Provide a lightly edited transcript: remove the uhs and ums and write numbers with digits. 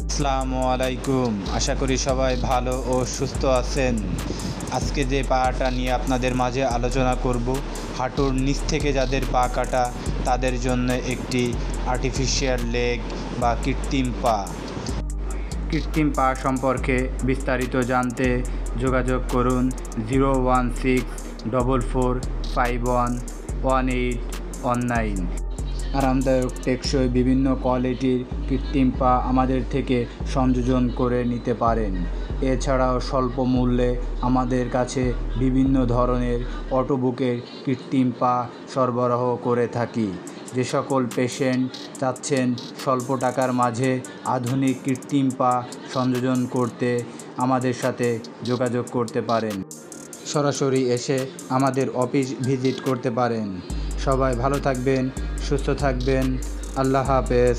আসসালামু আলাইকুম। আশা করি সবাই ভালো ও সুস্থ আছেন। আজকে যে পাটা নিয়ে আপনাদের মাঝে আলোচনা করব, হাঁটুর নিচ থেকে যাদের পা কাটা তাদের জন্য একটি আর্টিফিশিয়াল লেগ বা কৃত্রিম পা। কৃত্রিম পা সম্পর্কে বিস্তারিত জানতে যোগাযোগ করুন 01644511819। আরামদায়ক, টেকসই বিভিন্ন কোয়ালিটির কৃত্রিম পা আমাদের থেকে সংযোজন করে নিতে পারেন। এছাড়াও স্বল্প মূল্যে আমাদের কাছে বিভিন্ন ধরনের অটোবুকের কৃত্রিম পা সরবরাহ করে থাকি। যে সকল পেশেন্ট চাচ্ছেন স্বল্প টাকার মাঝে আধুনিক কৃত্রিম পা সংযোজন করতে, আমাদের সাথে যোগাযোগ করতে পারেন। সরাসরি এসে আমাদের অফিস ভিজিট করতে পারেন। সবাই ভালো থাকবেন, সুস্থ থাকবেন। আল্লাহ হাফেজ।